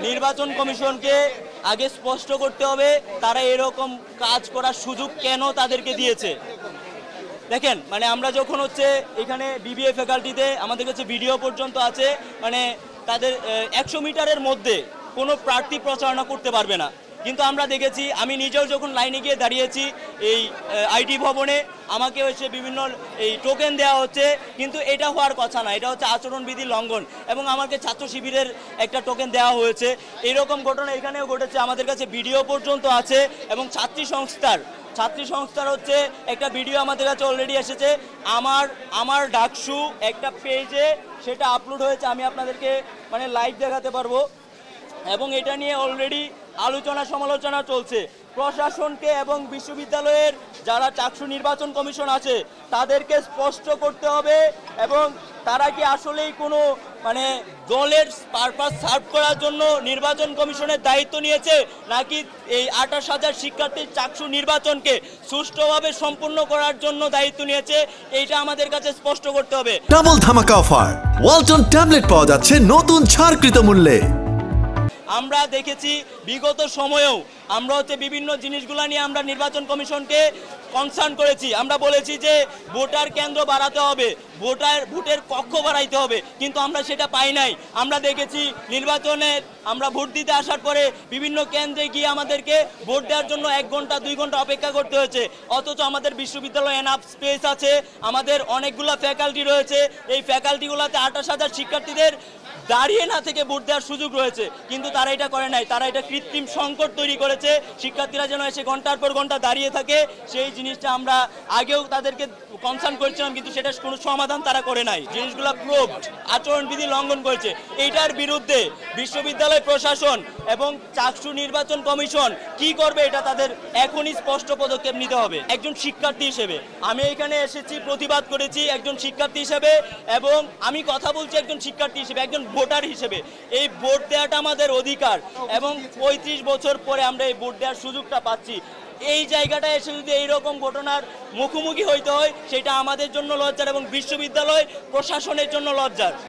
নির্বাচন কমিশনকে আগে স্পষ্ট করতে হবে তারা এরকম কাজ করার সুযোগ কেন তাদেরকে দিয়েছে। দেখেন মানে আমরা যখন হচ্ছে এখানে বিবিএ ফ্যাকাল্টিতে আমাদের কাছে ভিডিও পর্যন্ত আছে, মানে তাদের 100 মিটারের মধ্যে কোনো প্রার্থী প্রচারণা করতে পারবে না। কিন্তু আমরা দেখেছি, আমি নিজেও যখন লাইনে গিয়ে দাঁড়িয়েছি এই আইটি ভবনে, আমাকে হচ্ছে বিভিন্ন এই টোকেন দেওয়া হচ্ছে, কিন্তু এটা হওয়ার কথা না, এটা হচ্ছে আচরণবিধি লঙ্ঘন। এবং আমাকে ছাত্র শিবিরের একটা টোকেন দেওয়া হয়েছে। এইরকম ঘটনা এখানেও ঘটেছে, আমাদের কাছে ভিডিও পর্যন্ত আছে। এবং ছাত্রী সংস্থার হচ্ছে একটা ভিডিও আমাদের কাছে অলরেডি এসেছে, আমার ডাকসু একটা পেজে সেটা আপলোড হয়েছে, আমি আপনাদেরকে মানে লাইভ দেখাতে পারবো। এবং এটা নিয়ে অলরেডি আলোচনা সমালোচনা চলছে। প্রশাসনকে এবং বিশ্ববিদ্যালয়ের যারা চাকসু নির্বাচন কমিশন আছে তাদেরকে স্পষ্ট করতে হবে, এবং তারা কি আসলেই কোনো মানে দলের পারপাস সার্ভ করার জন্য নির্বাচন কমিশনের দায়িত্ব নিয়েছে, নাকি এই 28,000 শিক্ষার্থীর চাকসু নির্বাচনকে সুষ্ঠুভাবে সম্পূর্ণ করার জন্য দায়িত্ব নিয়েছে, এইটা আমাদের কাছে স্পষ্ট করতে হবে। ডাবল ধামাকা অফার, ওয়ালটন ট্যাবলেট পাওয়া যাচ্ছে নতুন ছাড়কৃত মূল্যে। আমরা দেখেছি বিগত সময়েও আমরা হচ্ছে বিভিন্ন জিনিসগুলো নিয়ে আমরা নির্বাচন কমিশনকে কনসার্ন করেছি। আমরা বলেছি যে ভোটার কেন্দ্র বাড়াতে হবে, ভোটের কক্ষ বাড়াইতে হবে, কিন্তু আমরা সেটা পাই নাই। আমরা দেখেছি নির্বাচনের আমরা ভোট দিতে আসার পরে বিভিন্ন কেন্দ্রে গিয়ে আমাদেরকে ভোট দেওয়ার জন্য 1 ঘন্টা 2 ঘন্টা অপেক্ষা করতে হয়েছে, অথচ আমাদের বিশ্ববিদ্যালয়ে এনাফ স্পেস আছে, আমাদের অনেকগুলো ফ্যাকাল্টি রয়েছে। এই ফ্যাকাল্টিগুলোতে 28,000 শিক্ষার্থীদের দাঁড়িয়ে না থেকে ভোট দেওয়ার সুযোগ রয়েছে, কিন্তু তারা এটা করে নাই। তারা এটা কৃত্রিম সংকট তৈরি করেছে, শিক্ষার্থীরা যেন এসে ঘন্টার পর ঘন্টা দাঁড়িয়ে থাকে। সেই জিনিসটা আমরা আগেও তাদেরকে কনসার্ন করেছিলাম, কিন্তু সেটার কোনো সমাধান তারা করে নাই। জিনিসগুলো প্রুভড আচরণবিধি লঙ্ঘন করেছে। এইটার বিরুদ্ধে বিশ্ববিদ্যালয় প্রশাসন এবং চাকসু নির্বাচন কমিশন কি করবে, এটা তাদের এখনই স্পষ্ট পদক্ষেপ নিতে হবে। একজন শিক্ষার্থী হিসেবে আমি এখানে এসেছি, প্রতিবাদ করেছি একজন শিক্ষার্থী হিসেবে, এবং আমি কথা বলছি একজন শিক্ষার্থী হিসেবে, একজন ভোটার হিসেবে। এই ভোট দেওয়াটা আমাদের অধিকার, এবং 35 বছর পরে আমরা এই ভোট দেওয়ার সুযোগটা পাচ্ছি। এই জায়গাটা এসে যদি এইরকম ঘটনার মুখোমুখি হইতে হয়, সেটা আমাদের জন্য লজ্জার এবং বিশ্ববিদ্যালয় প্রশাসনের জন্য লজ্জার।